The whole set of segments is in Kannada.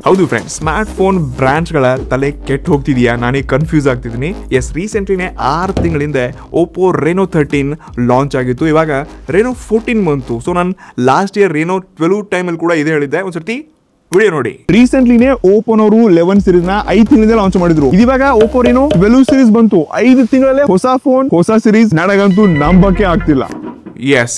ಹೌದು ಫ್ರೆಂಡ್ಸ್, ಸ್ಮಾರ್ಟ್ ಫೋನ್ ಬ್ರ್ಯಾಂಡ್ಸ್ಗಳ ತಲೆ ಕೆಟ್ಟು ಹೋಗ್ತಿದೆಯಾ? ನಾನೇ ಕನ್ಫ್ಯೂಸ್ ಆಗ್ತಿದ್ದೀನಿ. ಎಸ್, ರೀಸೆಂಟ್ಲಿನೇ 6 ತಿಂಗಳಿಂದ ಓಪೋ ರೆನೋ 13 ಲಾಂಚ್ ಆಗಿತ್ತು. ಇವಾಗ ರೆನೋ 14 ಬಂತು. ಸೊ ನಾನು ಲಾಸ್ಟ್ ಇಯರ್ ರೆನೋ 12 ಟೈಮಲ್ಲಿ ಕೂಡ ಇದೇ ಹೇಳಿದ್ದೆ. ಒಂದ್ಸರ್ತಿ ವಿಡಿಯೋ ನೋಡಿ. ರೀಸೆಂಟ್ಲಿನೇ ಓಪೋನವರು 11 ಸೀರೀಸ್ ನ 5 ತಿಂಗಳಿಂದ ಲಾಂಚ್ ಮಾಡಿದ್ರು. ಇವಾಗ ಓಪೋ ರೆನೋ 12 ಸೀರೀಸ್ ಬಂತು. 5 ತಿಂಗಳಲ್ಲೇ ಹೊಸ ಫೋನ್, ಹೊಸ ಸೀರೀಸ್. ನನಗಂತೂ ನಂಬಕ್ಕೆ ಆಗ್ತಿಲ್ಲ. S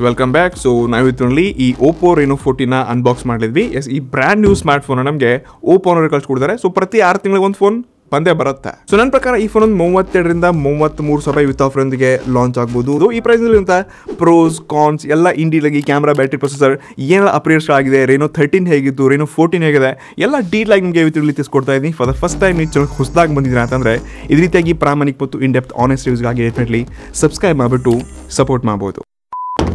welcome back. ಸೊ ನಾವಿಲ್ಲಿ ಈ ಓಪೋ ರೆನೋ 14 ನ ಅನ್ಬಾಕ್ಸ್ ಮಾಡಿದ್ವಿ. ಎಸ್, ಈ ಬ್ರ್ಯಾಂಡ್ ನ್ಯೂ ಸ್ಮಾರ್ಟ್ ಫೋನ್ ನಮಗೆ ಓಪೋ ಅವರು ಕಳ್ಸಿಕೊಡ್ತಾರೆ. ಸೊ ಪ್ರತಿ 6 ತಿಂಗಳಿಗೆ ಒಂದು ಫೋನ್ ಬಂದೇ ಬರುತ್ತೆ. ಸೊ ನನ್ನ ಪ್ರಕಾರ ಈ ಫೋನ್ ಒಂದು 32 ರಿಂದ 33 ಸಾವಿರ ವಿತ್ ಆಫರ್ ಒಂದಿಗೆ ಲಾಂಚ್ ಆಗ್ಬೋದು. ಈ ಪ್ರೈಸ್ ಅಂತ ಪ್ರೋಸ್ ಕಾನ್ಸ್ ಎಲ್ಲ ಇಂಡಿಯಾಗಿ ಕ್ಯಾಮ್ರಾ, ಬ್ಯಾಟ್ರಿ, ಪ್ರೊಸೆಸರ್ ಏನೆಲ್ಲ ಅಪ್ಗ್ರೇಡ್ಸ್ ಆಗಿದೆ, ರೆನೋ 13 ಹೇಗಿತ್ತು, ರೆನೋ 14 ಹೇಗಿದೆ, ಎಲ್ಲ ಡೀಟೇಲ್ ಆಗಿ ನಿಮಗೆ ವಿತ್ ತಿಳಿಸ್ಕೊಡ್ತಾ ಇದ್ದೀನಿ. ಫಾರ್ ದ ಫಸ್ಟ್ ಟೈಮ್ ನೀವು ಹೊಸದಾಗಿ ಬಂದಿದ್ದೀರಾ ಅಂತಂದ್ರೆ ಈ ರೀತಿಯಾಗಿ ಪ್ರಾಮಾಣಿಕ ಮತ್ತು ಇನ್ ಡೆಪ್ತ್ ಆನೆಸ್ಟ್ ರಿವ್ಯೂಸ್ಗಾಗಿ ಡೆಫಿನೆಟ್ಲಿ ಸಬ್ಸ್ಕ್ರೈಬ್ ಮಾಡಿಬಿಟ್ಟು ಸಪೋರ್ಟ್ ಮಾಡ್ಬೋದು.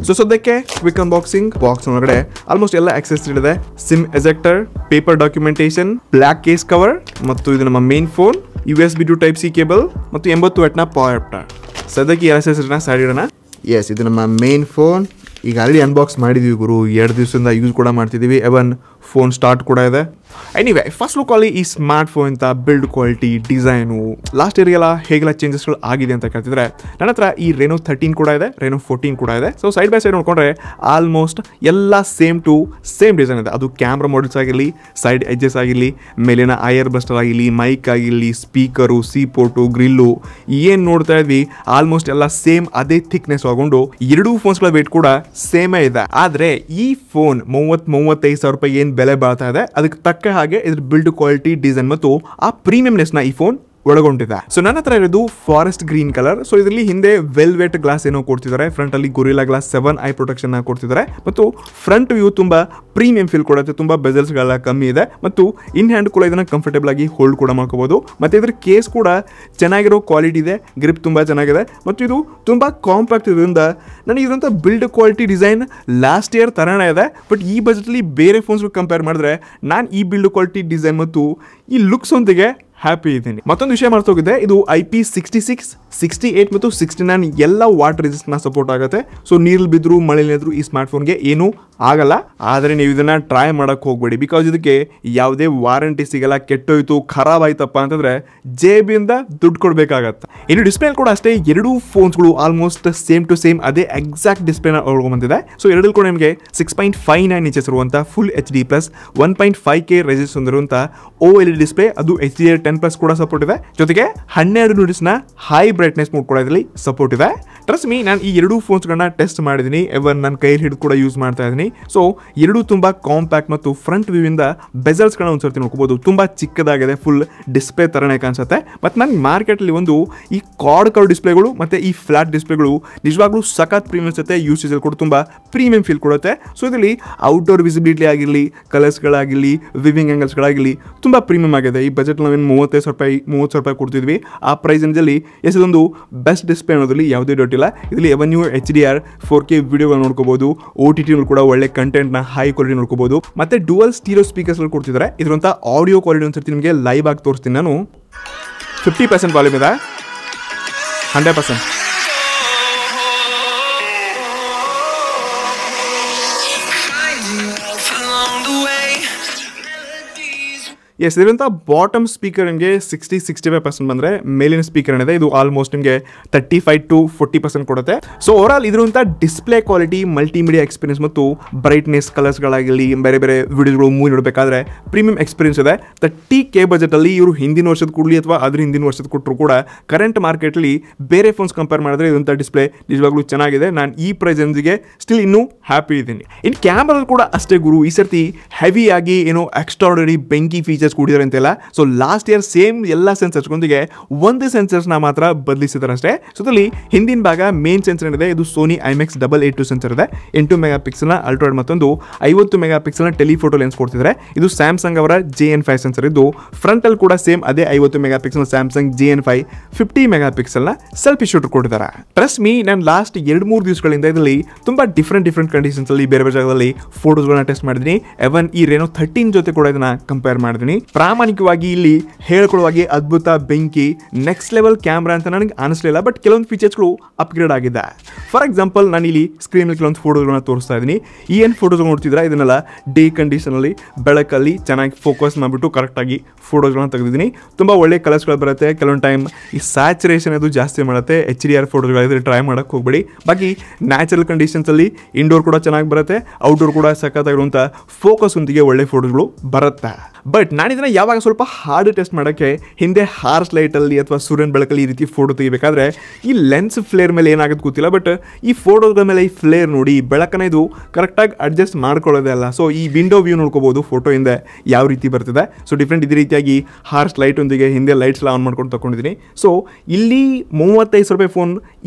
ಸೊ ಸದ್ಯಕ್ಕೆ ಕ್ವಿಕ್ ಅನ್ಬಾಕ್ಸಿಂಗ್. ಬಾಕ್ಸ್ ಒಳಗಡೆ ಆಲ್ಮೋಸ್ಟ್ ಎಲ್ಲ ಆಕ್ಸೆಸರಿ ಇದೆ. SIM ejector, paper documentation, black case cover, ಮತ್ತು ಇದು ನಮ್ಮ main phone, USB to Type C cable ಮತ್ತು 80 ವಾಟ್ನ ಪವರ್ ಅಡಾಪ್ಟರ್. ಸದ್ಯಕ್ಕೆ ಈ ಆಕ್ಸೆಸರಿನ ಸೈಡ್ ಇಡೋಣ. ಎಸ್, ಇದು ನಮ್ಮ ಮೇನ್ ಫೋನ್. ಈಗ ಆಲ್ರೆಡಿ ಅನ್ಬಾಕ್ಸ್ ಮಾಡಿದ್ವಿ ಗುರು, 2 ದಿವಸದಿಂದ ಯೂಸ್ ಕೂಡ ಮಾಡ್ತಿದ್ದೀವಿ. ಎವನ್ ಫೋನ್ ಸ್ಟಾರ್ಟ್ ಕೂಡ ಇದೆ. ಎನಿವೆ, ಫಸ್ಟ್ ಲುಕ್ ಅಲ್ಲಿ ಈ ಸ್ಮಾರ್ಟ್ ಫೋನ್ ಅಂತ ಬಿಲ್ಡ್ ಕ್ವಾಲಿಟಿ, ಡಿಸೈನು, ಲಾಸ್ಟ್ ಇಯರ್ಗೆಲ್ಲ ಹೇಗೆಲ್ಲ ಚೇಂಜಸ್ಗಳು ಆಗಿದೆ ಅಂತ ಕೇಳ್ತಿದ್ರೆ ನನ್ನ ಹತ್ರ ಈ ರೆನೋ 13 ಕೂಡ ಇದೆ, ರೆನೋ 14 ಕೂಡ ಇದೆ. ಸೊ ಸೈಡ್ ಬೈ ಸೈಡ್ ನೋಡ್ಕೊಂಡ್ರೆ ಆಲ್ಮೋಸ್ಟ್ ಎಲ್ಲ ಸೇಮ್ ಟು ಸೇಮ್ ಡಿಸೈನ್ ಇದೆ. ಅದು ಕ್ಯಾಮ್ರಾ ಮಾಡೆಲ್ಸ್ ಆಗಿರಲಿ, ಸೈಡ್ ಎಡ್ಜಸ್ ಆಗಿರಲಿ, ಮೇಲಿನ ಐರ್ ಬಸ್ಟರ್ ಆಗಿರಲಿ, ಮೈಕ್ ಆಗಿರಲಿ, ಸ್ಪೀಕರು, ಸಿ ಪೋರ್ಟು, ಗ್ರಿಲ್ಲು, ಏನು ನೋಡ್ತಾ ಇದ್ವಿ ಆಲ್ಮೋಸ್ಟ್ ಎಲ್ಲ ಸೇಮ್ ಅದೇ ಥಿಕ್ನೆಸ್ ಆಗೊಂಡು 2 ಫೋನ್ಸ್ಗಳ ವೇಟ್ ಕೂಡ ಸೇಮೇ ಇದೆ. ಆದರೆ ಈ ಫೋನ್ 35 ಸಾವಿರ ರೂಪಾಯಿ ಏನು ಬೆಲೆ ಬಾಳ್ತಾ ಇದೆ ಅದಕ್ಕೆ ತಕ್ಕ ಹಾಗೆ ಇದ್ರ ಬಿಲ್ಡ್ ಕ್ವಾಲಿಟಿ, ಡಿಸೈನ್ ಮತ್ತು ಆ ಪ್ರೀಮಿಯಂನೆಸ್ ನ ಈ ಫೋನ್ ಒಳಗೊಂಡಿದೆ. ಸೊ ನನ್ನ ಹತ್ರ ಇರೋದು ಫಾರೆಸ್ಟ್ ಗ್ರೀನ್ ಕಲರ್. ಸೊ ಇದರಲ್ಲಿ ಹಿಂದೆ ವೆಲ್ವೆಟ್ ಗ್ಲಾಸ್ ಏನೋ ಕೊಡ್ತಿದ್ದಾರೆ, ಫ್ರಂಟ್ ಅಲ್ಲಿ ಗೊರಿಲ್ಲಾ ಗ್ಲಾಸ್ 7 ಐ ಪ್ರೊಟೆಕ್ಷನ್ ಕೊಡ್ತಿದ್ದಾರೆ, ಮತ್ತು ಫ್ರಂಟ್ ವ್ಯೂ ತುಂಬಾ ಪ್ರೀಮಿಯಂ ಫೀಲ್ ಕೊಡುತ್ತೆ. ತುಂಬಾ ಬೆಜಲ್ಸ್ ಗಳ ಕಮ್ಮಿ ಇದೆ, ಮತ್ತು ಇನ್ ಹ್ಯಾಂಡ್ ಕೂಡ ಇದನ್ನ ಕಂಫರ್ಟೇಬಲ್ ಆಗಿ ಹೋಲ್ಡ್ ಕೂಡ ಮಾಡ್ಕೋಬಹುದು. ಮತ್ತೆ ಇದ್ರ ಕೇಸ್ ಕೂಡ ಚೆನ್ನಾಗಿರೋ ಕ್ವಾಲಿಟಿ ಇದೆ, ಗ್ರಿಪ್ ತುಂಬಾ ಚೆನ್ನಾಗಿದೆ, ಮತ್ತು ಇದು ತುಂಬಾ ಕಾಂಪ್ಯಾಕ್ಟ್ ಇರೋದ್ರಿಂದ ನನಗೆ ಇದಂತ build quality, design last year ತರಾನೇ ಇದೆ. ಬಟ್ ಈ ಬಜೆಟ್ ಅಲ್ಲಿ ಬೇರೆ ಫೋನ್ಸ್ ಕಂಪೇರ್ ಮಾಡಿದ್ರೆ ನಾನು ಈ ಬಿಲ್ಡ್ ಕ್ವಾಲಿಟಿ, ಡಿಸೈನ್ ಮತ್ತು ಈ ಲುಕ್ಸ್ ಒಂದಿಗೆ ಹ್ಯಾಪಿ ಇದ್ದೀನಿ. ಮತ್ತೊಂದು ವಿಷಯ ಮಾಡ್ತೋಗಿದೆ, ಇದು IP66, 68 ಮತ್ತು 69 ಎಲ್ಲ ವಾಟರ್ ರೆಸಿಸ್ಟೆನ್ಸ್ ಸಪೋರ್ಟ್ ಆಗುತ್ತೆ. ಸೊ ನೀರಲ್ಲಿ ಬಿದ್ರು, ಮಳೆಯಲ್ಲಿ ಇದ್ರು ಈ ಸ್ಮಾರ್ಟ್ ಫೋನ್ಗೆ ಏನೂ ಆಗಲ್ಲ. ಆದರೆ ನೀವು ಇದನ್ನ ಟ್ರೈ ಮಾಡಕ್ ಹೋಗ್ಬೇಡಿ, ಬಿಕಾಸ್ ಇದಕ್ಕೆ ಯಾವುದೇ ವಾರಂಟಿ ಸಿಗಲ್ಲ. ಕೆಟ್ಟೋಯ್ತು, ಖರಾಬ್ ಆಯ್ತಪ್ಪ ಅಂತಂದ್ರೆ ಜೇಬಿಂದ ದುಡ್ಡು ಕೊಡ್ಬೇಕಾಗತ್ತೆ. ಇನ್ನು ಡಿಸ್ಪ್ಲೇ ಕೂಡ ಅಷ್ಟೇ, 2 ಫೋನ್ಸ್ಗಳು ಆಲ್ಮೋಸ್ಟ್ ಸೇಮ್ ಟು ಸೇಮ್ ಅದೇ ಎಕ್ಸಾಕ್ಟ್ ಡಿಸ್ಪ್ಲೇನ ಒಳಗೊಂಡಿದೆ. ಸೊ ಎರಡಲ್ಲಿ ಕೂಡ ನಿಮಗೆ 6.59 ಇಂಚಸ್ ಇರುವಂತ ಫುಲ್ HD ಪ್ಲಸ್ 1.5K ರೆಸಿಸ್ ಹೊಂದಿರುವಂತ OLED ಡಿಸ್ಪ್ಲೇ, ಅದು HDR 10+ ಕೂಡ ಸಪೋರ್ಟ್ ಇದೆ. ಜೊತೆಗೆ 12 ಯೂನಿಟ್ಸ್ನ ಹೈ ಬ್ರೈಟ್ನೆಸ್ ಮೋಡ್ ಕೂಡ ಇದರಲ್ಲಿ ಸಪೋರ್ಟ್ ಇದೆ. ಟ್ರಸ್ಟ್ ಮೀ, ನಾನು ಈ 2 ಫೋನ್ಸ್ಗಳನ್ನ ಟೆಸ್ಟ್ ಮಾಡಿದ್ದೀನಿ. ಎವನ್ ನನ್ನ ಕೈಯಲ್ಲಿ ಹಿಡಿದು ಕೂಡ ಯೂಸ್ ಮಾಡ್ತಾ ಇದ್ದೀನಿ. ಸೊ 2 ತುಂಬಾ ಕಾಂಪ್ಯಾಕ್ಟ್ ಮತ್ತು ಫ್ರಂಟ್ ವ್ಯೂ ಇಂದ ಬೆಜಲ್ಸ್ಗಳನ್ನ ಒಂದ್ಸರ್ತಿ ನೋಡ್ಕೋಬಹುದು. ತುಂಬಾ ಚಿಕ್ಕದಾಗಿದೆ, ಫುಲ್ ಡಿಸ್ಪ್ಲೇ ತರನೇ ಕಾಣಿಸುತ್ತೆ. ಮತ್ತು ನನಗೆ ಮಾರ್ಕೆಟಲ್ಲಿ ಒಂದು ಈ ಕಾರ್ಡ್ ಡಿಸ್ಪ್ಲೇಗಳು ಮತ್ತು ಈ ಫ್ಲಾಟ್ ಡಿಸ್ಪ್ಲೇಗಳು ನಿಜವಾಗ್ಲೂ ಸಖತ್ ಪ್ರೀಮಿಯಂ ಜೊತೆ ಯೂಸೇಜ್ ಕೂಡ ತುಂಬಾ ಪ್ರೀಮಿಯಂ ಫೀಲ್ ಕೊಡುತ್ತೆ. ಸೊ ಇದರಲ್ಲಿ ಔಟ್ಡೋರ್ ವಿಸಿಬಿಲಿಟಿ ಆಗಿರಲಿ, ಕಲರ್ಸ್ಗಳಾಗಿರಲಿ, ವಿವಿಂಗ್ ಆಂಗಲ್ಸ್ಗಳಾಗಿರಲಿ ತುಂಬಾ ಪ್ರೀಮಿಯಂ ಆಗಿದೆ. ಈ ಬಜೆಟ್ ನಾವೇನು 30 ಸಾವಿರ ರೂಪಾಯಿ ಕೊಡ್ತಿದ್ವಿ. ಆ ಪ್ರೈಸ್ ರೇಂಜಲ್ಲಿ ಇದೊಂದು ಬೆಸ್ಟ್ ಡಿಸ್ಪ್ಲೇ ಅನ್ನೋದ್ರಲ್ಲಿ ಯಾವುದೇ ಡೌಟ್ ಇಲ್ಲ. ಇದರಲ್ಲಿ ಎವನ್ಯೂ HDR 4K ವಿಡಿಯೋಗಳು ನೋಡ್ಕೋಬಹುದು. OTT ಕೂಡ ಒಳ್ಳೆ ಕಂಟೆಂಟ್ ನ ಹೈ ಕ್ವಾಲಿಟಿ ನೋಡ್ಕೋಬಹುದು. ಮತ್ತೆ ಡುವಲ್ ಸ್ಟೀರಿಯೋ ಸ್ಪೀಕರ್ಸ್ ಕೊಡ್ತಿದ್ದಾರೆ. ಇದರಂತ ಆಡಿಯೋ ಕ್ವಾಲಿಟಿ ಒಂದ್ಸರ್ತಿ ನಿಮಗೆ ಲೈವ್ ಆಗಿ ತೋರಿಸ್ತೀನಿ. ನಾನು 50% ವಾಲ್ಯೂಮ್ ಇದೆ, 100%. ಎಸ್, ಇದರಿಂದ ಬಾಟಮ್ ಸ್ಪೀಕರ್ ನಿಮಗೆ 65% ಬಂದರೆ ಮೇಲಿನ ಸ್ಪೀಕರ್ ಏನಿದೆ ಇದು ಆಲ್ಮೋಸ್ಟ್ ನಿಮಗೆ 35 to 40% ಕೊಡುತ್ತೆ. ಸೊ ಓವರಾಲ್ ಇದರಿಂದ ಡಿಸ್ಪ್ಲೇ ಕ್ವಾಲಿಟಿ, ಮಲ್ಟಿಮೀಡಿಯಾ ಎಕ್ಸ್ಪೀರಿಯನ್ಸ್ ಮತ್ತು ಬ್ರೈಟ್ನೆಸ್, ಕಲರ್ಸ್ಗಳಾಗಲಿ, ಬೇರೆ ಬೇರೆ ವಿಡಿಯೋಗಳು, ಮೂವಿ ನೋಡಬೇಕಾದ್ರೆ ಪ್ರೀಮಿಯಂ ಎಕ್ಸ್ಪೀರಿಯನ್ಸ್ ಇದೆ. 30K ಬಜೆಟಲ್ಲಿ ಇವರು ಹಿಂದಿನ ವರ್ಷದ ಕೊಡಲಿ ಅಥವಾ ಅದ್ರ ಹಿಂದಿನ ವರ್ಷದ ಕೊಟ್ಟರು ಕೂಡ ಕರೆಂಟ್ ಮಾರ್ಕೆಟಲ್ಲಿ ಬೇರೆ ಫೋನ್ಸ್ ಕಂಪೇರ್ ಮಾಡಿದ್ರೆ ಇದಂಥ ಡಿಸ್ಪ್ಲೇ ನಿಜವಾಗ್ಲೂ ಚೆನ್ನಾಗಿದೆ. ನಾನು ಈ ಪ್ರೈಸ್ ರೇಂಜ್ಗೆ ಸ್ಟಿಲ್ ಇನ್ನೂ ಹ್ಯಾಪಿ ಇದ್ದೀನಿ. ಇನ್ನು ಕ್ಯಾಮ್ರಾ ಕೂಡ ಅಷ್ಟೇ ಗುರು, ಈ ಸರ್ತಿ ಹೆವಿ ಆಗಿ ಏನೋ ಎಕ್ಸ್ಟ್ರಾರ್ಡಿನರಿ ಬೆಂಕಿ ಫೀಚರ್ಸ್ ಕೂಡಿದ್ದಾರೆ ಅಂತೆಲ್ಲ. ಸೊ ಲಾಸ್ಟ್ ಇಯರ್ ಸೇಮ್ ಎಲ್ಲ ಸೆನ್ಸರ್ಸ್ಗೊಂದಿಗೆ ಒಂದು ಸೆನ್ಸರ್ಸ್ನ ಮಾತ್ರ ಬದಲಿಸಿದ್ದಾರೆ ಅಷ್ಟೇ. ಸೊ ಇದರಲ್ಲಿ ಹಿಂದಿನ ಭಾಗ ಮೇನ್ ಸೆನ್ಸರ್ ಏನಿದೆ ಇದು ಸೋನಿ IMX 882 ಸೆನ್ಸರ್ ಇದೆ. 8 ಮೆಗಾಪಿಕ್ಸೆಲ್ನ ಅಲ್ಟ್ರಾವೈಡ್ ಮತ್ತೊಂದು 50 ಮೆಗಾಪಿಕ್ಸೆಲ್ನ ಟೆಲಿಫೋಟೋ ಲೆನ್ಸ್ ಕೊಡ್ತಿದ್ದಾರೆ. ಇದು ಸ್ಯಾಮ್ಸಂಗ್ ಅವರ JN5 ಸೆನ್ಸರ್ ಇದ್ದು ಫ್ರಂಟ್ ಅಲ್ಲಿ ಕೂಡ ಸೇಮ್ ಅದೇ 50 ಮೆಗಾಪಿಕ್ಸೆಲ್ ಸ್ಯಾಮ್ಸಂಗ್ JN5 50 ಮೆಗಾಪಿಕ್ಸೆಲ್ನ ಸೆಲ್ಫಿ ಶೂಟರ್ ಕೊಟ್ಟಿದ್ದಾರೆ. ಟ್ರಸ್ಟ್ ಮೀ, ನಾನು ಲಾಸ್ಟ್ 2-3 ದಿವಸಗಳಿಂದ ಇದರಲ್ಲಿ ತುಂಬಾ ಡಿಫ್ರೆಂಟ್ ಕಂಡೀಷನ್ಸ್ ಅಲ್ಲಿ ಬೇರೆ ಬೇರೆ ಜಾಗದಲ್ಲಿ ಫೋಟೋಸ್ಗಳನ್ನ ಟೆಸ್ಟ್ ಮಾಡಿದ್ದೀನಿ. ಎವನ್ ಈ ರೆನೋ 13 ಜೊತೆ ಕೂಡ ಇದನ್ನ ಕಂಪೇರ್ ಮಾಡಿದ್ದೀನಿ. ಪ್ರಾಮಾಣಿಕವಾಗಿ ಇಲ್ಲಿ ಹೇಳ್ಕೊಳ್ಳುವಾಗಿ ಅದ್ಭುತ ಬೆಂಕಿ ನೆಕ್ಸ್ಟ್ ಲೆವೆಲ್ ಕ್ಯಾಮ್ರಾ ಅಂತ ನನಗೆ ಅನಿಸ್ಲಿಲ್ಲ, ಬಟ್ ಕೆಲವೊಂದು ಫೀಚರ್ಸ್ಗಳು ಅಪ್ಗ್ರೇಡ್ ಆಗಿದೆ. ಫಾರ್ ಎಕ್ಸಾಂಪಲ್ ನಾನು ಇಲ್ಲಿ ಸ್ಕ್ರೀನ್ ಕೆಲವೊಂದು ಫೋಟೋಗಳನ್ನ ತೋರಿಸ್ತಾ ಇದ್ದೀನಿ. ಈ ಏನು ಫೋಟೋಸ್ ನೋಡ್ತಿದ್ರೆ ಇದನ್ನೆಲ್ಲ ಡೇ ಕಂಡೀಷನಲ್ಲಿ ಬೆಳಕಲ್ಲಿ ಚೆನ್ನಾಗಿ ಫೋಕಸ್ ಮಾಡಿಬಿಟ್ಟು ಕರೆಕ್ಟಾಗಿ ಫೋಟೋಸ್ಗಳನ್ನ ತೆಗೆದಿದ್ದೀನಿ. ತುಂಬ ಒಳ್ಳೆ ಕಲರ್ಸ್ಗಳು ಬರುತ್ತೆ. ಕೆಲವೊಂದು ಟೈಮ್ ಈ ಸ್ಯಾಚುರೇಷನ್ ಅದು ಜಾಸ್ತಿ ಮಾಡುತ್ತೆ. HDR ಫೋಟೋಸ್ಗಳಿದ್ರೆ ಟ್ರೈ ಮಾಡೋಕ್ಕೆ ಹೋಗ್ಬೇಡಿ. ಬಾಕಿ ನ್ಯಾಚುರಲ್ ಕಂಡೀಷನ್ಸಲ್ಲಿ ಇಂಡೋರ್ ಕೂಡ ಚೆನ್ನಾಗಿ ಬರುತ್ತೆ, ಔಟ್ಡೋರ್ ಕೂಡ ಸಖತ್ತಾಗಿರುವಂಥ ಫೋಕಸ್ ಒಂದಿಗೆ ಒಳ್ಳೆ ಫೋಟೋಗಳು ಬರುತ್ತೆ. ಬಟ್ ನಾನು ಇದನ್ನು ಯಾವಾಗ ಸ್ವಲ್ಪ ಹಾರ್ಡ್ ಟೆಸ್ಟ್ ಮಾಡೋಕ್ಕೆ ಹಿಂದೆ ಹಾರ್ಸ್ ಲೈಟಲ್ಲಿ ಅಥವಾ ಸೂರ್ಯನ ಬೆಳಕಲ್ಲಿ ಈ ರೀತಿ ಫೋಟೋ ತೆಗಿಬೇಕಾದ್ರೆ ಈ ಲೆನ್ಸ್ ಫ್ಲೇರ್ ಮೇಲೆ ಏನಾಗುತ್ತೆ ಗೊತ್ತಿಲ್ಲ, ಬಟ್ ಈ ಫೋಟೋಗಳ ಮೇಲೆ ಈ ಫ್ಲೇರ್ ನೋಡಿ ಬೆಳಕನ್ನ ಇದು ಕರೆಕ್ಟಾಗಿ ಅಡ್ಜಸ್ಟ್ ಮಾಡ್ಕೊಳ್ಳೋದೇ ಅಲ್ಲ. ಸೊ ಈ ವಿಂಡೋ ವ್ಯೂ ನೋಡ್ಕೋಬೋದು ಫೋಟೋ ಹಿಂದೆ ಯಾವ ರೀತಿ ಬರ್ತಿದೆ. ಸೊ ಡಿಫ್ರೆಂಟ್ ಇದೇ ರೀತಿಯಾಗಿ ಹಾರ್ಸ್ ಲೈಟೊಂದಿಗೆ ಹಿಂದೆ ಲೈಟ್ಸ್ ಎಲ್ಲ ಆನ್ ಮಾಡ್ಕೊಂಡು ತಗೊಂಡಿದ್ದೀನಿ. ಸೊ ಇಲ್ಲಿ 35,000 ರೂಪಾಯಿ ಫೋನ್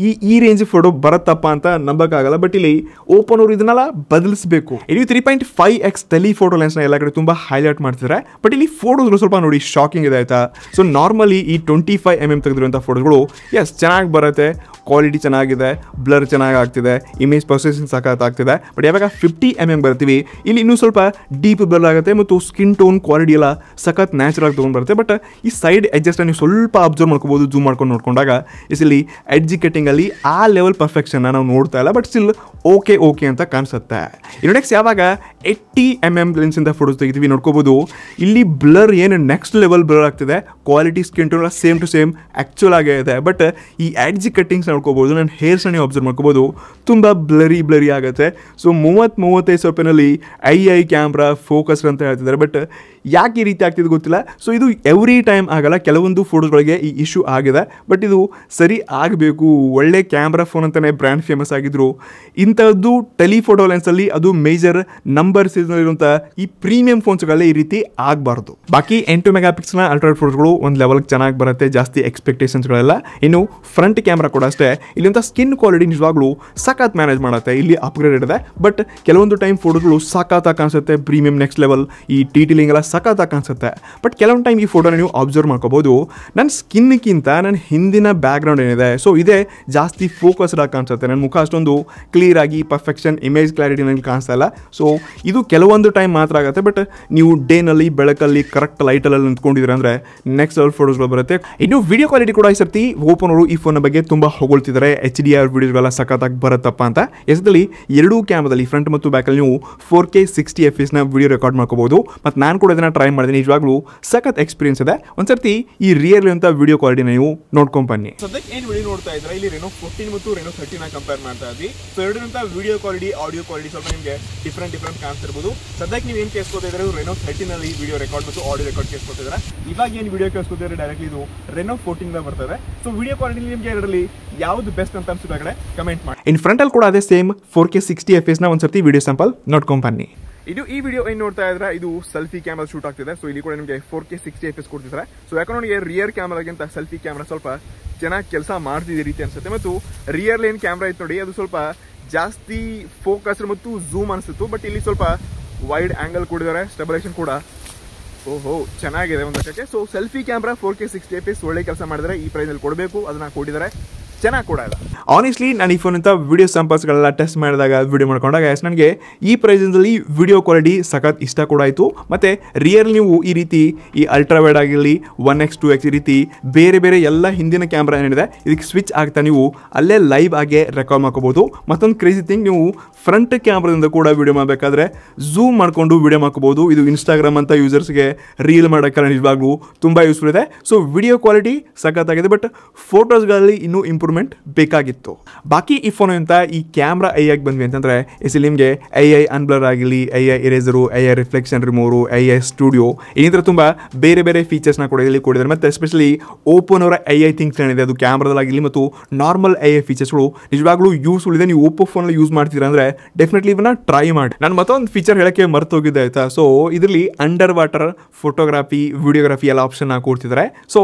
ಈ ರೇಂಜ್ ಫೋಟೋ ಬರುತ್ತಪ್ಪ ಅಂತ ನಂಬಕ್ಕಾಗಲ್ಲ, ಬಟ್ ಇಲ್ಲಿ ಓಪನ್ ಅವರು ಇದನ್ನೆಲ್ಲ ಬದಲಿಸಬೇಕು. ಇಲ್ಲಿ 3.5x ಟೆಲಿ ಫೋಟೋ ಲೆನ್ಸ್ನ ಎಲ್ಲ ಕಡೆ ತುಂಬ ಹೈಲೈಟ್ ಮಾಡ್ತಿದ್ದಾರೆ, ಬಟ್ ಇಲ್ಲಿ ಫೋಟೋಸ್ಗಳು ಸ್ವಲ್ಪ ನೋಡಿ ಶಾಕಿಂಗ್ ಇದೆ ಆಯ್ತಾ. ಸೊ ನಾರ್ಮಲಿ ಈ 25mm ತೆಗೆದಿರುವಂಥ ಫೋಟೋಗಳು ಎಸ್ ಚೆನ್ನಾಗಿ ಬರುತ್ತೆ, ಕ್ವಾಲಿಟಿ ಚೆನ್ನಾಗಿದೆ, ಬ್ಲರ್ ಚೆನ್ನಾಗಿ ಆಗ್ತಿದೆ, ಇಮೇಜ್ ಪ್ರೊಸೆಸಿಂಗ್ ಸಖತ್ತಾಗ್ತಿದೆ. ಬಟ್ ಯಾವಾಗ 50mm ಬರ್ತೀವಿ ಇಲ್ಲಿ ಇನ್ನೂ ಸ್ವಲ್ಪ ಡೀಪ್ ಬ್ಲರ್ ಆಗುತ್ತೆ ಮತ್ತು ಸ್ಕಿನ್ ಟೋನ್ ಕ್ವಾಲಿಟಿ ಎಲ್ಲ ಸಖತ್ ನ್ಯಾಚುರಲ್ ಆಗಿ ತೊಗೊಂಡು ಬರುತ್ತೆ. ಬಟ್ ಈ ಸೈಡ್ ಎಡ್ಜಸ್ ನೀವು ಸ್ವಲ್ಪ ಅಬ್ಸರ್ವ್ ಮಾಡ್ಕೋಬೋದು, ಝೂಮ್ ಮಾಡ್ಕೊಂಡು ನೋಡ್ಕೊಂಡಾಗ ಇಲ್ಲಿ ಎಡ್ಜ್ ಕಟ್ಟಿಂಗಲ್ಲಿ ಆ ಲೆವೆಲ್ ಪರ್ಫೆಕ್ಷನ್ನ ನಾವು ನೋಡ್ತಾ ಇಲ್ಲ, ಬಟ್ ಸ್ಟಿಲ್ ಓಕೆ ಅಂತ ಕಾಣಿಸುತ್ತೆ. ಇನ್ನು ನೆಕ್ಸ್ಟ್ ಯಾವಾಗ 80mm ಲೆನ್ಸಿಂದ ಫೋಟೋಸ್ ತೆಗಿತೀವಿ ನೋಡ್ಕೋಬೋದು, ಇಲ್ಲಿ ಬ್ಲರ್ ಏನು ನೆಕ್ಸ್ಟ್ ಲೆವೆಲ್ ಬ್ಲರ್ ಆಗ್ತಿದೆ, quality skin tone same to same actual ಆಗೇ ಇದೆ. ಬಟ್ ಈ ಎಡ್ಜ್ ಕಟ್ಟಿಂಗ್ಸ್ ನೋಡ್ಕೋಬೋದು, ನನ್ನ ಹೇರ್ಸ್ನ ನೀವು ಅಬ್ಸರ್ವ್ ಮಾಡ್ಕೋಬೋದು, ತುಂಬ ಬ್ಲರಿ ಆಗುತ್ತೆ. ಸೊ 35,000 ರೂಪಾಯಿನಲ್ಲಿ ಐ ಕ್ಯಾಮ್ರಾ ಫೋಕಸ್ ಅಂತ ಹೇಳ್ತಿದ್ದಾರೆ, ಬಟ್ ಯಾಕೆ ಈ ರೀತಿ ಆಗ್ತಿದೆ ಗೊತ್ತಿಲ್ಲ. ಸೊ ಇದು ಎವ್ರಿ ಟೈಮ್ ಆಗಲ್ಲ, ಕೆಲವೊಂದು ಫೋಟೋಸ್ಗಳಿಗೆ ಈ ಇಶ್ಯೂ ಆಗಿದೆ, ಬಟ್ ಇದು ಸರಿ ಆಗಬೇಕು. ಒಳ್ಳೆ ಕ್ಯಾಮ್ರಾ ಫೋನ್ ಅಂತಲೇ ಬ್ರ್ಯಾಂಡ್ ಫೇಮಸ್ ಆಗಿದ್ರು, ಇಂಥದ್ದು ಟೆಲಿಫೋಟೋ ಲೆನ್ಸಲ್ಲಿ ಅದು ಮೇಜರ್ ನಂಬರ್ ಸೀರೀಸ್ನಲ್ಲಿರುವಂಥ ಈ ಪ್ರೀಮಿಯಂ ಫೋನ್ಸ್ಗಳಲ್ಲಿ ಈ ರೀತಿ ಆಗಬಾರ್ದು. ಬಾಕಿ 8 ಮೆಗಾಪಿಕ್ಸ್ನ ಅಲ್ಟ್ರಾ ಫೋಟೋಗಳು ಒಂದು ಲೆವೆಲ್ಗೆ ಚೆನ್ನಾಗಿ ಬರುತ್ತೆ, ಜಾಸ್ತಿ ಎಕ್ಸ್ಪೆಕ್ಟೇಷನ್ಸ್ಗಳೆಲ್ಲ. ಇನ್ನು ಫ್ರಂಟ್ ಕ್ಯಾಮ್ರಾ ಕೂಡ ಅಷ್ಟೇ, ಇಲ್ಲಿಂದ ಸ್ಕಿನ್ ಕ್ವಾಲಿಟಿ ನಿಜವಾಗ್ಲೂ ಸಖತ್ ಮ್ಯಾನೇಜ್ ಮಾಡುತ್ತೆ, ಇಲ್ಲಿ ಅಪ್ಗ್ರೇಡ್ ಇದೆ. ಬಟ್ ಕೆಲವೊಂದು ಟೈಮ್ ಫೋಟೋಗಳು ಸಖತ್ತಾಗಿ ಕಾಣಿಸುತ್ತೆ, ಪ್ರೀಮಿಯಂ ನೆಕ್ಸ್ಟ್ ಲೆವೆಲ್ ಈ ಟೀಟಿಲಿಂಗ್ ಎಲ್ಲ ಸಖತ್ತಾಗಿ ಕಾಣಿಸುತ್ತೆ. ಬಟ್ ಕೆಲವೊಂದು ಟೈಮ್ ಈ ಫೋಟೋನ ನೀವು ಅಬ್ಸರ್ವ್ ಮಾಡ್ಕೋಬೋದು, ನನ್ನ ಸ್ಕಿನ್ಗಿಂತ ನನ್ನ ಹಿಂದಿನ ಬ್ಯಾಕ್ಗ್ರೌಂಡ್ ಏನಿದೆ ಸೊ ಇದೇ ಜಾಸ್ತಿ ಫೋಕಸ್ಡ್ ಆಗಿ ಕಾಣಿಸುತ್ತೆ. ನನ್ನ ಮುಖ ಅಷ್ಟೊಂದು ಕ್ಲಿಯರ್ ಆಗಿ ಪರ್ಫೆಕ್ಷನ್ ಇಮೇಜ್ ಕ್ಲಾರಿಟಿ ನನಗೆ ಕಾಣಿಸ್ತಾ ಇಲ್ಲ. ಸೊ ಇದು ಕೆಲವೊಂದು ಟೈಮ್ ಮಾತ್ರ ಆಗುತ್ತೆ, ಬಟ್ ನೀವು ಡೇನಲ್ಲಿ ಬೆಳಕಲ್ಲಿ ಕರೆಕ್ಟ್ ಲೈಟಲ್ಲಿ ನಿಂತ್ಕೊಂಡಿದ್ರೆ ಅಂದರೆ ನೆಕ್ಸ್ಟ್ ಲೆವೆಲ್ ಫೋಟೋಸ್ಗಳು ಬರುತ್ತೆ. ಇನ್ನು ವಿಡಿಯೋ ಕ್ವಾಲಿಟಿ ಕೂಡ ಈ ಸರ್ತಿ ಓಪನ್ ಅವರು ಈ ಫೋನ್ ಬಗ್ಗೆ ತುಂಬ ಹೊಗಳ್ತಿದ್ದಾರೆ, HDR ವಿಡಿಯೋಸ್ಗಳೆಲ್ಲ ಸಖತ್ತಾಗಿ ಬರುತ್ತಪ್ಪ ಅಂತ. ಎಸ್ದಲ್ಲಿ ಎರಡೂ ಕ್ಯಾಮ್ರಾದಲ್ಲಿ ಫ್ರಂಟ್ ಮತ್ತು ಬ್ಯಾಕಲ್ಲಿ ನೀವು 4K 60 FPS ವಿಡಿಯೋ ರೆಕಾರ್ಡ್ ಮಾಡ್ಕೋಬಹುದು. ಮತ್ತು ನಾನು ಕೂಡ ಇದನ್ನು ಟ್ರೈ ಮಾಡಿದ್ದೀನಿ, ನಿಜವಾಗ್ಲೂ ಸಖತ್ ಎಕ್ಸ್ಪೀರಿಯನ್ಸ್ ಇದೆ. ಒಂದ್ಸರ್ತಿ ಈ ರಿಯರ್ಲಿ ಅಂತ ವಿಡಿಯೋ ಕ್ವಾಲಿಟಿನ ನೀವು ನೋಡ್ಕೊಂಡ್ ಬನ್ನಿ. ಸದ್ಯಕ್ಕೆ ಏನು ವಿಡಿಯೋ ನೋಡ್ತಾ ಇದ್ರೆ ಇಲ್ಲಿ Reno 14 ಮತ್ತು Reno 13 ಕಂಪೇರ್ ಮಾಡ್ತಾ ಇದ್ವಿ. ಸೊ ಎರಡರಿಂದ ವಿಡಿಯೋ ಕ್ವಾಲಿಟಿ ಆಡಿಯೋ ಕ್ವಾಲಿಟಿ ಸ್ವಲ್ಪ ನಿಮಗೆ ಡಿಫ್ರೆಂಟ್ ಕಾಣಿಸ್ತಿರ್ಬೋದು. ಸದ್ಯಕ್ಕೆ ನೀವು ಏನು ಕೇಳಿಸ್ಕೊತಾ ಇದ್ರೆ Reno 13 ನಲ್ಲಿ ವಿಡಿಯೋ ರೆಕಾರ್ಡ್ ಮತ್ತು ಆಡಿಯೋ ರೆಕಾರ್ಡ್ ಕೇಳಿಸ್ಕೊತಿದ್ರೆ, ಇವಾಗ ಏನು ವಿಡಿಯೋ ಕೇಳಿಸ್ಕೊತಿದ್ರೆ ಡೈರೆಕ್ಟ್ಲಿ ಇದು Reno 14 ಬರ್ತದೆ. ಸೊ ವಿಡಿಯೋ ಕ್ವಾಲಿಟಿ ನಿಮಗೆ ಎರಡರಲ್ಲಿ ಯಾವುದು ಬೆಸ್ಟ್ ಅಂತ ಅನ್ಸಿದ್ರೆ ಕಮೆಂಟ್ ಮಾಡಿ. ಇನ್ ಫ್ರಂಟ್ ಅಲ್ಲಿ ಕೂಡ ಅದೇ ಸೇಮ್ 4K 60 FPS ಒಂದ್ಸರ್ತಿ ವಿಡಿಯೋ ಸ್ಯಾಂಪಲ್ ನೋಡ್ಕೊಂಡ್ ಬನ್ನಿ. ಇದು ಈ ವಿಡಿಯೋ ಏನು ನೋಡ್ತಾ ಇದ್ರೆ ಇದು ಸೆಲ್ಫಿ ಕ್ಯಾಮ್ರಾ ಶೂಟ್ ಆಗ್ತಿದೆ. ಸೊ ಇಲ್ಲಿ ಕೂಡ ನಿಮಗೆ 4K 60 FPS ಕೊಡ್ತಿದ್ದಾರೆ. ಸೊ ಯಾಕಂದ್ರೆ ನನಗೆ ರಿಯರ್ ಕ್ಯಾಮ್ರಾಗಿಂತ ಸೆಲ್ಫಿ ಕ್ಯಾಮ್ರಾ ಸ್ವಲ್ಪ ಚೆನ್ನಾಗಿ ಕೆಲಸ ಮಾಡ್ತಿದ್ದ ರೀತಿ ಅನ್ಸುತ್ತೆ. ಮತ್ತು ರಿಯರ್ ಏನ್ ಕ್ಯಾಮ್ರಾ ಇತ್ತು ನೋಡಿ, ಅದು ಸ್ವಲ್ಪ ಜಾಸ್ತಿ ಫೋಕಸ್ ಮತ್ತು ಝೂಮ್ ಅನಿಸ್ತಿತ್ತು. ಬಟ್ ಇಲ್ಲಿ ಸ್ವಲ್ಪ ವೈಡ್ ಆಂಗಲ್ ಕೊಡಿದ್ದಾರೆ, ಸ್ಟೆಬಿಲೈಸೇಷನ್ ಕೂಡ ಚೆನ್ನಾಗಿದೆ ಒಂದು ಲೆಕ್ಕಕ್ಕೆ. So selfie camera 4K 60 FPS ಒಳ್ಳೆ ಕೆಲಸ ಮಾಡಿದರೆ ಈ ಪ್ರೈಸಲ್ಲಿ ಕೊಡಬೇಕು, ಅದನ್ನ ಕೊಟ್ಟಿದ್ದಾರೆ, ಚೆನ್ನಾಗಿ ಕೂಡ ಇಲ್ಲ. ಆನೆಸ್ಟ್ಲಿ ನಾನು ಈ ಫೋನ್ ಅಂತ ವಿಡಿಯೋ ಸ್ಯಾಂಪಲ್ಸ್ಗಳೆಲ್ಲ ಟೆಸ್ಟ್ ಮಾಡಿದಾಗ ವಿಡಿಯೋ ಮಾಡ್ಕೊಂಡಾಗ ನನಗೆ ಈ ಪ್ರೈಸಲ್ಲಿ ವಿಡಿಯೋ ಕ್ವಾಲಿಟಿ ಸಖತ್ ಇಷ್ಟ ಕೂಡ ಆಯಿತು. ಮತ್ತು ರಿಯಲ್ ನೀವು ಈ ರೀತಿ ಈ ಅಲ್ಟ್ರಾ ವೈಡ್ ಆಗಿರಲಿ 1x 2x ಈ ರೀತಿ ಬೇರೆ ಎಲ್ಲ ಹಿಂದಿನ ಕ್ಯಾಮ್ರಾ ಏನಿದೆ ಇದಕ್ಕೆ ಸ್ವಿಚ್ ಆಗ್ತಾ ನೀವು ಅಲ್ಲೇ ಲೈವ್ ಆಗಿ ರೆಕಾರ್ಡ್ ಮಾಡ್ಕೋಬೋದು. ಮತ್ತೊಂದು ಕ್ರೇಜಿ ಥಿಂಗ್, ನೀವು ಫ್ರಂಟ್ ಕ್ಯಾಮ್ರಾದಿಂದ ಕೂಡ ವಿಡಿಯೋ ಮಾಡಬೇಕಾದ್ರೆ ಝೂಮ್ ಮಾಡಿಕೊಂಡು ವಿಡಿಯೋ ಮಾಡ್ಕೋಬೋದು. ಇದು ಇನ್ಸ್ಟಾಗ್ರಾಮ್ ಅಂತ ಯೂಸರ್ಸ್ಗೆ ರೀಲ್ ಮಾಡೋಕ್ಕೆಲ್ಲ ನಿಜವಾಗ್ಲೂ ತುಂಬ ಯೂಸ್ಫುಲ್ ಇದೆ. ಸೊ ವಿಡಿಯೋ ಕ್ವಾಲಿಟಿ ಸಖತ್ತಾಗಿದೆ, ಬಟ್ ಫೋಟೋಸ್ಗಳಲ್ಲಿ ಇನ್ನೂ ಇಂಪ್ರೂವ್ಮೆಂಟ್ ಬೇಕಾಗಿತ್ತು. ಬಾಕಿ ಈ ಫೋನ್ ಅಂತ ಈ ಕ್ಯಾಮ್ರಾ ಐಯಾಗಿ ಬಂದ್ವಿ ಅಂತಂದರೆ ಇಲ್ಲಿ ನಿಮಗೆ ಐ ಅನ್ಬ್ಲರ್ ಆಗಿರಲಿ, AI eraser, AI reflection remover, AI studio ಇನ್ನಿತರ ತುಂಬ ಬೇರೆ ಫೀಚರ್ಸ್ನ ಕೂಡ ಇಲ್ಲಿ ಕೊಡಿದ್ದಾರೆ. ಮತ್ತು ಎಸ್ಪೆಷಲಿ ಓಪೋನ್ ಅವರ ಐ ಥಿಂಗ್ಸ್ ಏನಿದೆ ಅದು ಕ್ಯಾಮ್ರಾದಲ್ಲಾಗಿರಲಿ ಮತ್ತು ನಾರ್ಮಲ್ ಐ ಫೀಚರ್ಸ್ಗಳು ನಿಜವಾಗ್ಲೂ ಯೂಸ್ಫುಲ್ ಇದೆ. ನೀವು ಓಪೋ ಫೋನಲ್ಲಿ ಯೂಸ್ ಮಾಡ್ತೀರಾ ಅಂದರೆ ಡೆಫಿನೆಟ್ಲಿ ಇವನ್ನ ಟ್ರೈ ಮಾಡಿ. ನಾನು ಮತ್ತೊಂದು ಫೀಚರ್ ಹೇಳಕ್ಕೆ ಮರ್ತೋಗಿದ್ದೆ ಆಯ್ತಾ. ಸೊ ಇದರಲ್ಲಿ ಅಂಡರ್ ವಾಟರ್ ಫೋಟೋಗ್ರಾಫಿ, ವಿಡಿಯೋಗ್ರಾಫಿ ಎಲ್ಲ ಆಪ್ಷನ್ ಕೊಡ್ತಿದ್ದಾರೆ. ಸೊ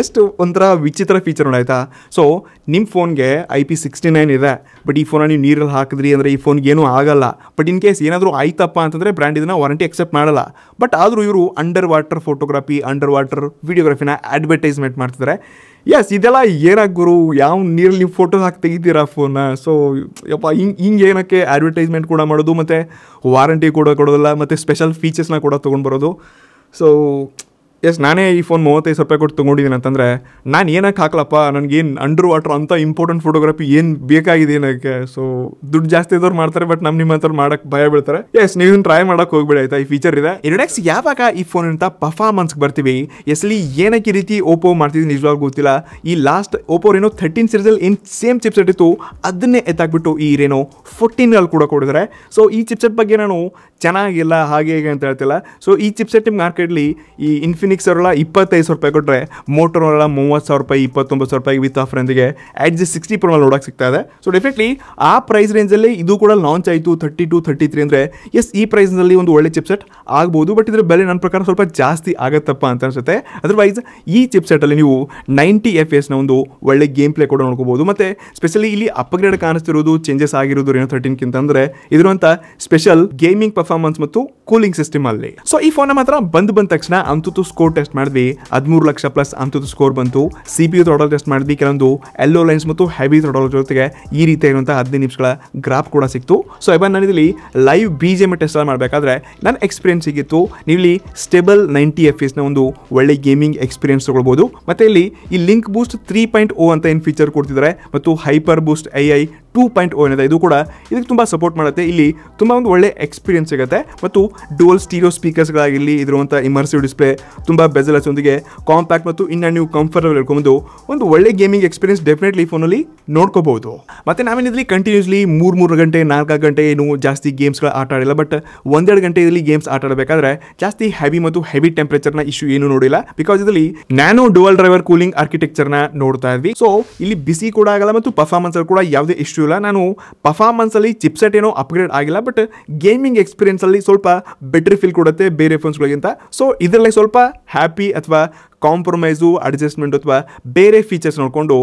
ಎಷ್ಟು ಒಂಥರ ವಿಚಿತ್ರ ಫೀಚರ್ ನೋಡಾಯ್ತಾ. ಸೊ ನಿಮ್ಮ ಫೋನ್ಗೆ IP69 ಇದೆ, ಬಟ್ ಈ ಫೋನ ನೀವು ನೀರಲ್ಲಿ ಹಾಕಿದ್ರಿ ಅಂದರೆ ಈ ಫೋನ್ಗೆ ಏನೂ ಆಗಲ್ಲ. ಬಟ್ ಇನ್ ಕೇಸ್ ಏನಾದರೂ ಆಯ್ತಪ್ಪ ಅಂತಂದರೆ ಬ್ರ್ಯಾಂಡ್ ಇದನ್ನು ವಾರಂಟಿ ಅಕ್ಸೆಪ್ಟ್ ಮಾಡಲ್ಲ. ಬಟ್ ಆದರೂ ಇವರು under water photography, under water ವಿಡಿಯೋಗ್ರಾಫಿನ ಅಡ್ವರ್ಟೈಸ್ಮೆಂಟ್ ಮಾಡ್ತಿದ್ದಾರೆ. ಎಸ್, ಇದೆಲ್ಲ ಏನಾಗಿ ಗುರು, ಯಾವ ನೀರಲ್ಲಿ ನೀವು ಫೋಟೋಸ್ ಹಾಕಿ ತೆಗಿತೀರಾ ಫೋನ್ನ. ಸೊ ಯಪ್ಪ ಹಿಂಗೆ ಏನಕ್ಕೆ ಅಡ್ವರ್ಟೈಸ್ಮೆಂಟ್ ಕೂಡ ಮಾಡೋದು, ಮತ್ತು ವಾರಂಟಿ ಕೂಡ ಕೊಡೋದಿಲ್ಲ, ಮತ್ತು ಸ್ಪೆಷಲ್ ಫೀಚರ್ಸ್ನ ಕೂಡ ತೊಗೊಂಡು ಬರೋದು. ಸೊ ಎಸ್ ನಾನೇ ಈ ಫೋನ್ 35,000 ಕೊಟ್ಟು ತೊಗೊಂಡಿದ್ದೀನಿ ಅಂತಂದರೆ ನಾನು ಏನಕ್ಕೆ ಹಾಕ್ಲಪ್ಪ, ನನಗೇನು ಅಂಡರ್ ವಾಟರ್ ಅಂತ ಇಂಪಾರ್ಟೆಂಟ್ ಫೋಟೋಗ್ರಫಿ ಏನು ಬೇಕಾಗಿದೆ ಏನಕ್ಕೆ. ಸೊ ದುಡ್ಡು ಜಾಸ್ತಿ ಇದ್ದವ್ರು ಮಾಡ್ತಾರೆ, ಬಟ್ ನಿಮ್ಮ ಹತ್ರ ಮಾಡೋಕ್ಕೆ ಭಯ ಬೀಳ್ತಾರೆ. ಎಸ್ ನೀವು ಟ್ರೈ ಮಾಡೋಕೆ ಹೋಗ್ಬೇಡಿ ಆಯ್ತಾ. ಈ ಫೀಚರ್ ಇದೆ. ನೆಕ್ಸ್ಟ್ ಯಾವಾಗ ಈ ಫೋನ್ ಅಂತ ಪರ್ಫಾರ್ಮೆನ್ಸ್ಗೆ ಬರ್ತೀವಿ, ಎಸ್ಲಿ ಏನಕ್ಕೆ ಈ ರೀತಿ ಓಪೋ ಮಾಡ್ತಿದ್ದೀನಿ ನಿಜವಾಗ್ಲೂ ಗೊತ್ತಿಲ್ಲ. ಈ ಲಾಸ್ಟ್ ಓಪೋ ರೆನೋ 13 ಸೀರೀಸಲ್ಲಿ ಏನು ಸೇಮ್ ಚಿಪ್ಸೆಟ್ ಇತ್ತು ಅದನ್ನೇ ಎತ್ತಾಕ್ಬಿಟ್ಟು ಈ ರೆನೋ 14 ಕೂಡ ಕೊಡಿದ್ದಾರೆ. ಸೊ ಈ ಚಿಪ್ಸೆಟ್ ಬಗ್ಗೆ ನಾನು ಚೆನ್ನಾಗಿಲ್ಲ ಹಾಗೆ ಹೇಗೆ ಅಂತ ಹೇಳ್ತಿಲ್ಲ. ಸೊ ಈ ಚಿಪ್ಸೆಟ್ ನಿಮ್ಮ ಮಾರ್ಕೆಟ್ಲಿ ಈ ಇನ್ಫಿನಿಕ್ಸ್ ಅವರೆಲ್ಲ 25,000 ಕೊಟ್ಟರೆ, ಮೋಟೋರೋಲಾ 30,000, 29,000 ವಿತ್ ಆಫ್ರೆಂದಿಗೆ Edge 60 Pro ನೋಡೋಕೆ ಸಿಗ್ತಾ ಇದೆ. ಸೊ ಡೆಫಿನೆಟ್ಲಿ ಆ ಪ್ರೈಸ್ ರೇಂಜಲ್ಲಿ ಇದು ಕೂಡ ಲಾಂಚ್ ಆಯಿತು 32, 33 ಅಂದರೆ ಎಸ್ ಈ ಪ್ರೈಸ್ನಲ್ಲಿ ಒಂದು ಒಳ್ಳೆ ಚಿಪ್ಸೆಟ್ ಆಗ್ಬೋದು. ಬಟ್ ಇದರ ಬೆಲೆ ನನ್ನ ಪ್ರಕಾರ ಸ್ವಲ್ಪ ಜಾಸ್ತಿ ಆಗುತ್ತಪ್ಪ ಅಂತ ಅನ್ಸುತ್ತೆ. ಅದರ್ವೈಸ್ ಈ ಚಿಪ್ಸೆಟಲ್ಲಿ ನೀವು 90 FPS ಒಂದು ಒಳ್ಳೆ ಗೇಮ್ ಪ್ಲೇ ಕೂಡ ನೋಡ್ಕೋಬೋದು. ಮತ್ತು ಸ್ಪೆಷಲಿ ಇಲ್ಲಿ ಅಪ್ಗ್ರೇಡ್ ಕಾಣಿಸ್ತಿರೋದು ಚೇಂಜಸ್ ಆಗಿರೋದು ರೆನೋ 13 ಅಂದರೆ ಇದಿರುವಂಥ ಸ್ಪೆಷಲ್ ಗೇಮಿಂಗ್ ಪರ್ಫಾರ್ಮೆನ್ಸ್ ಮತ್ತು ಕೂಲಿಂಗ್ ಸಿಸ್ಟಮ್ ಅಲ್ಲಿ. ಸೊ ಈ ಫೋನ್ ಮಾತ್ರ ಬಂದ ತಕ್ಷಣ ಅಂತೂ ಸ್ಕೋರ್ ಟೆಸ್ಟ್ ಮಾಡಿದ್ವಿ, 13 ಲಕ್ಷ ಪ್ಲಸ್ ಅಂತೂ ಸ್ಕೋರ್ ಬಂತು. CPU ಥ್ರಾಟಲ್ ಟೆಸ್ಟ್ ಮಾಡಿದ್ವಿ, ಕೆಲವೊಂದು ಎಲ್ಲೋ ಲೈನ್ಸ್ ಮತ್ತು ಹೆವಿ ಥ್ರಾಟಲ್ ಜೊತೆಗೆ ಈ ರೀತಿ ಇರುವಂತಹ 15 ನಿಮಿಷಗಳ ಗ್ರಾಫ್ ಕೂಡ ಸಿಕ್ತು. ಸೊ ಇವಾಗ ನಾನು ಇಲ್ಲಿ ಲೈವ್ BGM ಟೆಸ್ಟ್ ಮಾಡಬೇಕಾದ್ರೆ ನನ್ನ ಎಕ್ಸ್ಪೀರಿಯನ್ಸ್ ಸಿಗಿತ್ತು. ನೀವು ಇಲ್ಲಿ ಸ್ಟೇಬಲ್ 90 FPS ನ ಒಂದು ಒಳ್ಳೆ ಗೇಮಿಂಗ್ ಎಕ್ಸ್ಪೀರಿಯನ್ಸ್ ತಗೊಳ್ಬೋದು. ಮತ್ತೆ ಇಲ್ಲಿ ಈ ಲಿಂಕ್ ಬೂಸ್ಟ್ 3.0 ಅಂತ ಏನು ಫೀಚರ್ ಕೊಡ್ತಿದ್ದಾರೆ ಮತ್ತು ಹೈಪರ್ ಬೂಸ್ಟ್ AI 2.0 ಏನಿದೆ ಇದು ಕೂಡ ಇದಕ್ಕೆ ತುಂಬ ಸಪೋರ್ಟ್ ಮಾಡುತ್ತೆ. ಇಲ್ಲಿ ತುಂಬ ಒಂದು ಒಳ್ಳೆ ಎಕ್ಸ್ಪೀರಿಯನ್ಸ್ ಸಿಗುತ್ತೆ. ಮತ್ತು ಡುವಲ್ ಸ್ಟೀರಿಯೋ ಸ್ಪೀಕರ್ಸ್ಗಳಾಗಿರಲಿ, ಇದಿರುವಂಥ ಇಮರ್ಸಿವ್ ಡಿಸ್ಪ್ಲೇ, ತುಂಬ ಬೆಜಲ್ಸ್ ಒಂದಿಗೆ ಕಾಂಪ್ಯಾಕ್ಟ್ ಮತ್ತು ಇನ್ನು ನೀವು ಕಂಫರ್ಟಬಲ್ ಇಟ್ಕೊಂಡು ಒಂದು ಒಳ್ಳೆ ಗೇಮಿಂಗ್ ಎಕ್ಸ್ಪೀರಿಯನ್ಸ್ ಡೆಫಿನೆಟ್ಲಿ ಫೋನಲ್ಲಿ ನೋಡ್ಕೋಬಹುದು. ಮತ್ತು ನಾವೇನಿದ್ರಲ್ಲಿ ಕಂಟಿನ್ಯೂಸ್ಲಿ 3 ಗಂಟೆ 4 ಗಂಟೆ ಏನು ಜಾಸ್ತಿ ಗೇಮ್ಸ್ಗಳ ಆಟ ಆಡಿಲ್ಲ. ಬಟ್ 1-2 ಗಂಟೆ ಇದರಲ್ಲಿ ಗೇಮ್ಸ್ ಆಟ ಆಡಬೇಕಾದ್ರೆ ಜಾಸ್ತಿ ಹೆವಿ ಮತ್ತು ಹೆವಿ ಟೆಂಪರೇಚರ್ನ ಇಶ್ಯೂ ಏನು ನೋಡಿಲ್ಲ. ಬಿಕಾಸ್ ಇದರಲ್ಲಿ ನ್ಯಾನೋ ಡುವಲ್ ಡ್ರೈವರ್ ಕೂಲಿಂಗ್ ಆರ್ಕಿಟೆಕ್ಚರ್ನ ನೋಡ್ತಾ ಇದ್ವಿ. ಸೊ ಇಲ್ಲಿ ಬಿಸಿ ಕೂಡ ಆಗಲ್ಲ ಮತ್ತು ಪರ್ಫಾರ್ಮೆನ್ಸ್ ಅಲ್ಲಿ ಕೂಡ ಯಾವುದೇ ಇಶ್ಯೂ ಇಲ್ಲ. ನಾನು ಪರ್ಫಾರ್ಮೆನ್ಸ್ ಅಲ್ಲಿ ಚಿಪ್ಸೆಟ್ ಏನೋ ಅಪ್ಗ್ರೇಡ್ ಆಗಿಲ್ಲ, ಬಟ್ ಗೇಮಿಂಗ್ ಎಕ್ಸ್ಪೀರಿಯನ್ಸ್ ಅಲ್ಲಿ ಸ್ವಲ್ಪ ಬೆಟರ್ ಫೀಲ್ ಕೊಡುತ್ತೆ ಬೇರೆ ಫೋನ್ಸ್ಗಳಿಗಿಂತ. ಸೊ ಇದರಲ್ಲಿ ಸ್ವಲ್ಪ ಹ್ಯಾಪಿ ಅಥವಾ ಕಾಂಪ್ರಮೈಸು ಅಡ್ಜಸ್ಟ್ಮೆಂಟ್ ಅಥವಾ ಬೇರೆ ಫೀಚರ್ಸ್ ನೋಡಿಕೊಂಡು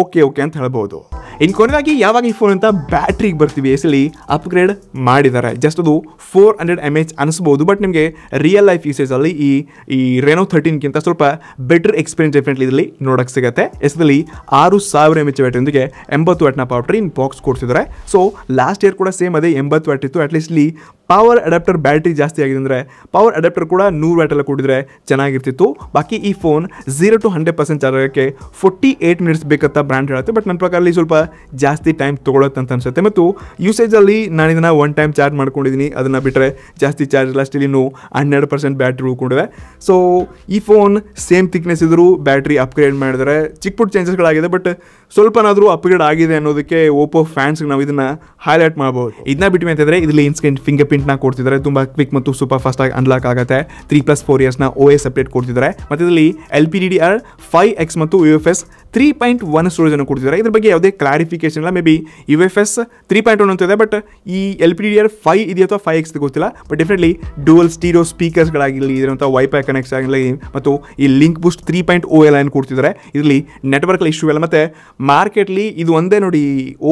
ಓಕೆ ಅಂತ ಹೇಳ್ಬೋದು. ಇನ್ನು ಕೊನೆಯದಾಗಿ ಯಾವಾಗ ಈ ಫೋನ್ ಅಂತ ಬ್ಯಾಟ್ರಿಗೆ ಬರ್ತೀವಿ, ಎಸ್ಲಿ ಅಪ್ಗ್ರೇಡ್ ಮಾಡಿದ್ದಾರೆ. ಜಸ್ಟ್ ಅದು 400 mAh ಅನಿಸ್ಬೋದು, ಬಟ್ ನಿಮಗೆ ರಿಯಲ್ ಲೈಫ್ ಯೂಸೇಜಲ್ಲಿ ಈ ರೆನೋ 13 ಸ್ವಲ್ಪ ಬೆಟರ್ ಎಕ್ಸ್ಪೀರಿಯನ್ಸ್ ಡೆಫಿನೆಟ್ಲಿ ಇದರಲ್ಲಿ ನೋಡೋಕ್ಕೆ ಸಿಗುತ್ತೆ. ಎಸ್ಲಿ 6000 mAh ಬ್ಯಾಟ್ರಿಯೊಂದಿಗೆ 80 ವ್ಯಾಟ್ನ ಪವರ್ ಟ್ರೈನ್ ಬಾಕ್ಸ್ ಕೊಡ್ತಿದ್ದಾರೆ. ಸೊ ಲಾಸ್ಟ್ ಇಯರ್ ಕೂಡ ಸೇಮ್ ಅದೇ 80 ವ್ಯಾಟ್ ಇತ್ತು. ಅಟ್ಲೀಸ್ಟ್ ಇಲ್ಲಿ ಪವರ್ ಅಡಾಪ್ಟರ್ ಬ್ಯಾಟ್ರಿ ಜಾಸ್ತಿ ಆಗಿದೆ ಅಂದರೆ ಪವರ್ ಅಡಾಪ್ಟರ್ ಕೂಡ 100 ವ್ಯಾಟ್ ಎಲ್ಲ ಕೊಟ್ಟಿದ್ರೆ ಚೆನ್ನಾಗಿರ್ತಿತ್ತು. ಬಾಕಿ ಈ ಫೋನ್ 0 to 100% ಚಾರ್ಜ್ ಆಗೋಕ್ಕೆ 48 ಮಿನಿಟ್ಸ್ ಬೇಕಂತ ಬ್ರ್ಯಾಂಡ್ ಹೇಳುತ್ತೆ. ಬಟ್ ನನ್ನ ಪ್ರಕಾರ ಸ್ವಲ್ಪ ಜಾಸ್ತಿ ಟೈಮ್ ತೊಗೊಳುತ್ತೆ ಅಂತ ಅನ್ಸುತ್ತೆ. ಮತ್ತು ಯೂಸೇಜಲ್ಲಿ ನಾನು ಇದನ್ನು 1 ಟೈಮ್ ಚಾರ್ಜ್ ಮಾಡ್ಕೊಂಡಿದ್ದೀನಿ, ಅದನ್ನು ಬಿಟ್ಟರೆ ಜಾಸ್ತಿ ಚಾರ್ಜ್ ಇಲ್ಲ. ಸ್ಟಿಲ್ ಇನ್ನೂ 12% ಬ್ಯಾಟ್ರಿ ಉಳ್ಕೊಂಡಿದೆ. ಸೊ ಈ ಫೋನ್ ಸೇಮ್ ಥಿಕ್ನೆಸ್ ಇದ್ದರೂ ಬ್ಯಾಟ್ರಿ ಅಪ್ಗ್ರೇಡ್ ಮಾಡಿದರೆ ಚಿಕ್ಕ ಪುಟ್ಟ ಚೇಂಜಸ್ಗಳಾಗಿದೆ. ಬಟ್ ಸ್ವಲ್ಪನಾದರೂ ಅಪ್ಗ್ರೇಡ್ ಆಗಿದೆ ಅನ್ನೋದಕ್ಕೆ ಓಪೋ ಫ್ಯಾನ್ಸ್ಗೆ ನಾವು ಇದನ್ನು ಹೈಲೈಟ್ ಮಾಡ್ಬೋದು. ಇದನ್ನ ಬಿಟ್ಟು ಅಂತಂದರೆ ಇದರಲ್ಲಿ ಇನ್ಸ್ಟೆಂಟ್ ಫಿಂಗರ್ ಪ್ರಿಂಟ್ನ ಕೊಡ್ತಿದ್ದಾರೆ, ತುಂಬ ಕ್ವಿಕ್ ಮತ್ತು ಸೂಪರ್ ಫಾಸ್ಟಾಗಿ ಅನ್ಲಾಕ್ ಆಗುತ್ತೆ. 3+4 ಇಯರ್ಸ್ನ OS ಅಪ್ಡೇಟ್ ಕೊಡ್ತಿದ್ದಾರೆ. ಮತ್ತು ಇದರಲ್ಲಿ LPDDR5X ಮತ್ತು UFS 3.1 ಸ್ಟೋರೇಜ್ ಅನ್ನು ಕೊಡ್ತಿದ್ದಾರೆ. ಇದ್ರ ಬಗ್ಗೆ ಯಾವುದೇ ಕ್ಲಾರಿಫಿಕೇಶನ್ ಇಲ್ಲ. ಮೇ ಬಿ UFS 3.1 ಅಂತ ಇದೆ, ಬಟ್ ಈ LPDDR5 ಇದೆಯಾ ಅಥವಾ 5X ಗೊತ್ತಿಲ್ಲ. ಬಟ್ ಡೆಫಿನೆಟ್ಲಿ ಡುವಲ್ ಸ್ಟೀರಿಯೋ ಸ್ಪೀಕರ್ಸ್ಗಳಾಗಿರಲಿ, ಇದರಂಥ ವೈಫೈ ಕನೆಕ್ಟ್ಸ್ ಆಗಿರಲಿ ಮತ್ತು ಈ ಲಿಂಕ್ ಬೂಸ್ಟ್ 3.0 ಎಲ್ಲ ಏನು ಕೊಡ್ತಿದ್ದಾರೆ. ಇದರಲ್ಲಿ ನೆಟ್ವರ್ಕ್ ಇಶ್ಯೂ ಇಲ್ಲ. ಮತ್ತು ಮಾರ್ಕೆಟ್ಲಿ ಇದು ಒಂದೇ ನೋಡಿ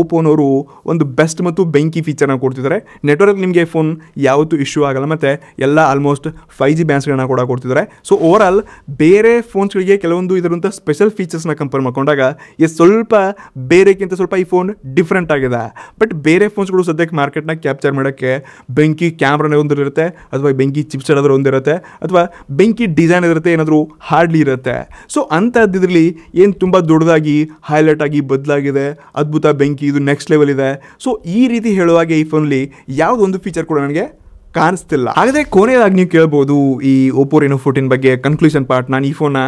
ಓಪೋನವರು ಒಂದು ಬೆಸ್ಟ್ ಮತ್ತು ಬೆಂಕಿ ಫೀಚರ್ನ ಕೊಡ್ತಿದ್ದಾರೆ. ನೆಟ್ವರ್ಕ್ ನಿಮಗೆ ಫೋನ್ ಯಾವತ್ತೂ ಇಶ್ಯೂ ಆಗಲ್ಲ. ಮತ್ತು ಎಲ್ಲ ಆಲ್ಮೋಸ್ಟ್ 5G ಬ್ಯಾಂಡ್ಸ್ಗಳನ್ನ ಕೂಡ ಕೊಡ್ತಿದ್ದಾರೆ. ಸೊ ಓವರ್ ಆಲ್ ಬೇರೆ ಫೋನ್ಸ್ಗಳಿಗೆ ಕೆಲವೊಂದು ಇದರಂಥ ಸ್ಪೆಷಲ್ ಫೀಚರ್ಸ್ನ ಕಂಪೇರ್ ಮಾಡ್ಕೊಂಡಾಗ ಸ್ವಲ್ಪ ಬೇರೆಕ್ಕಿಂತ ಸ್ವಲ್ಪ ಈ ಫೋನ್ ಡಿಫ್ರೆಂಟ್ ಆಗಿದೆ. ಬಟ್ ಬೇರೆ ಫೋನ್ಸ್ಗಳು ಸದ್ಯಕ್ಕೆ ಮಾರ್ಕೆಟ್ನ ಕ್ಯಾಪ್ಚರ್ ಮಾಡೋಕ್ಕೆ ಬೆಂಕಿ ಕ್ಯಾಮ್ರಾನೇ ಒಂದಿರುತ್ತೆ, ಅಥವಾ ಬೆಂಕಿ ಚಿಪ್ಸ್ ಏನಾದರೂ ಒಂದಿರುತ್ತೆ, ಅಥವಾ ಬೆಂಕಿ ಡಿಸೈನ್ ಇರುತ್ತೆ, ಏನಾದರೂ ಹಾರ್ಡ್ಲಿ ಇರುತ್ತೆ. ಸೊ ಅಂಥದ್ದಿದ್ರಲ್ಲಿ ಏನು ತುಂಬ ದೊಡ್ಡದಾಗಿ ಹೈಲೈಟ್ ಆಗಿ ಬದಲಾಗಿದೆ, ಅದ್ಭುತ ಬೆಂಕಿ, ಇದು ನೆಕ್ಸ್ಟ್ ಲೆವೆಲ್ ಇದೆ. ಸೊ ಈ ರೀತಿ ಹೇಳುವಾಗ ಈ ಫೋನಲ್ಲಿ ಯಾವುದೊಂದು ಫೀಚರ್ ಕೂಡ ನನಗೆ ಕಾಣಿಸ್ತಿಲ್ಲ. ಹಾಗಾದರೆ ಕೊನೆಯದಾಗಿ ನೀವು ಕೇಳ್ಬೋದು ಈ ಓಪೋ ರೆನೋ 14 ಬಗ್ಗೆ ಕನ್ಕ್ಲೂಷನ್ ಪಾರ್ಟ್. ನಾನು ಈ ಫೋನ್ನ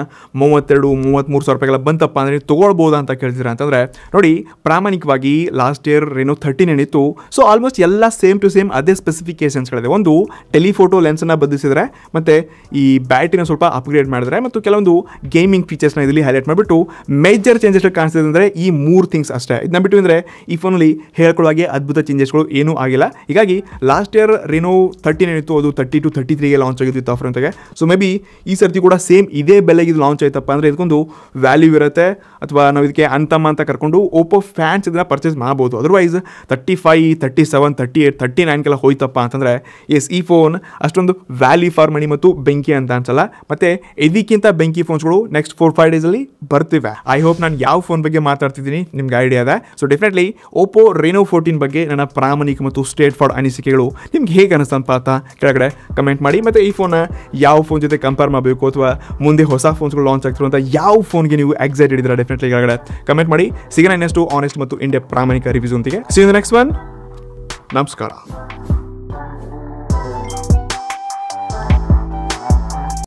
32-33 ಸಾವಿರ ರೂಪಾಯಿಗೆಲ್ಲ ಬಂತಪ್ಪ ಅಂದರೆ ತೊಗೊಳ್ಬೋದಾ ಅಂತ ಕೇಳ್ತೀರಾ ಅಂತಂದರೆ ನೋಡಿ, ಪ್ರಾಮಾಣಿಕವಾಗಿ ಲಾಸ್ಟ್ ಇಯರ್ ರೆನೋ 13 ಏನಿತ್ತು, ಸೊ ಆಲ್ಮೋಸ್ಟ್ ಎಲ್ಲ ಸೇಮ್ ಟು ಸೇಮ್ ಅದೇ ಸ್ಪೆಸಿಫಿಕೇಷನ್ಸ್ಗಳಿದೆ. ಒಂದು ಟೆಲಿಫೋಟೋ ಲೆನ್ಸನ್ನು ಬದಲಿಸಿದರೆ, ಮತ್ತು ಈ ಬ್ಯಾಟ್ರಿನ ಸ್ವಲ್ಪ ಅಪ್ಗ್ರೇಡ್ ಮಾಡಿದ್ರೆ, ಮತ್ತು ಕೆಲವೊಂದು ಗೇಮಿಂಗ್ ಫೀಚರ್ಸ್ನ ಇದರಲ್ಲಿ ಹೈಲೈಟ್ ಮಾಡಿಬಿಟ್ಟು ಮೇಜರ್ ಚೇಂಜಸ್ ಕಾಣಿಸ್ತಿದೆ ಅಂದರೆ ಈ 3 ಥಿಂಗ್ಸ್ ಅಷ್ಟೇ. ಇದನ್ನ ಬಿಟ್ಟು ಅಂದರೆ ಈ ಫೋನಲ್ಲಿ ಹೇಳ್ಕೊಳ್ಳೋಗೆ ಅದ್ಭುತ ಚೇಂಜಸ್ಗಳು ಏನೂ ಆಗಿಲ್ಲ. ಹೀಗಾಗಿ ಲಾಸ್ಟ್ ಇಯರ್ ರೆನೋ 13 ಏನಿತ್ತು ಅದು 32-33ಗೆ ಲಾಂಚ್ ಆಗಿತ್ತು ಆಫರ್ ಅಂತಾಗೆ. ಸೊ ಮೇ ಬಿ ಈ ಸರ್ತಿ ಕೂಡ ಸೇಮ್ ಇದೇ ಬೆಲೆಗೆ ಇದು ಲಾಂಚ್ ಆಯ್ತಪ್ಪ ಅಂದರೆ ಇದಕ್ಕೊಂದು ವ್ಯಾಲ್ಯೂ ಇರುತ್ತೆ, ಅಥವಾ ನಾವು ಇದಕ್ಕೆ ಅಂತಮ್ಮ ಅಂತ ಕರ್ಕೊಂಡು ಓಪೋ ಫ್ಯಾನ್ಸ್ ಇದನ್ನು ಪರ್ಚೇಸ್ ಮಾಡ್ಬೋದು. ಅದರ್ವೈಸ್ 35, 37, 38, 39 ಹೋಯ್ತಪ್ಪ ಅಂತಂದರೆ ಎಸ್ ಈ ಫೋನ್ ಅಷ್ಟೊಂದು ವ್ಯಾಲ್ಯೂ ಫಾರ್ ಮನಿ ಮತ್ತು ಬೆಂಕಿ ಅಂತ ಅನ್ಸಲ್ಲ. ಮತ್ತು ಇದಕ್ಕಿಂತ ಬೆಂಕಿ ಫೋನ್ಸ್ಗಳು ನೆಕ್ಸ್ಟ್ 4-5 ಡೇಸಲ್ಲಿ ಬರ್ತಿವೆ. ಐ ಹೋಪ್ ನಾನು ಯಾವ ಫೋನ್ ಬಗ್ಗೆ ಮಾತಾಡ್ತಿದ್ದೀನಿ ನಿಮ್ಗೆ ಐಡಿಯಾ ಇದೆ. ಸೊ ಡೆಫಿನೆಟ್ಲಿ ಓಪೋ ರೆನೋ 14 ಬಗ್ಗೆ ನನ್ನ ಪ್ರಾಮಾಣಿಕ ಮತ್ತು ಸ್ಟ್ರೇಟ್ ಫಾರ್ವರ್ಡ್ ಅನಿಸಿಕೆಗಳು ನಿಮ್ಗೆ ಹೇಗೆ ಅನಿಸ್ತಾ ಏನಪ್ಪ ಅಂತ ಕೆಳಗಡೆ ಕಮೆಂಟ್ ಮಾಡಿ. ಮತ್ತು ಈ ಫೋನ್ನ ಯಾವ ಫೋನ್ ಜೊತೆ ಕಂಪೇರ್ ಮಾಡಬೇಕು ಅಥವಾ ಮುಂದೆ ಹೊಸ ಫೋನ್ಸ್ಗಳು ಲಾಂಚ್ ಆಗ್ತಿರುವಂಥ ಯಾವ ಫೋನ್ಗೆ ನೀವು ಎಕ್ಸೈಟೆಡ್ ಇದ್ದೀರಾ ಡೆಫಿನೆಟ್ಲಿ ಕೆಳಗಡೆ ಕಮೆಂಟ್ ಮಾಡಿ. ಸಿಗೋಣ ಇನ್ನಷ್ಟು ಆನೆಸ್ಟ್ ಮತ್ತು ಇಂಡಿಯಾ ಪ್ರಾಮಾಣಿಕ ರಿವ್ಯೂಸ್ ಒಂದಿಗೆ. See you the next one. ನಮಸ್ಕಾರ.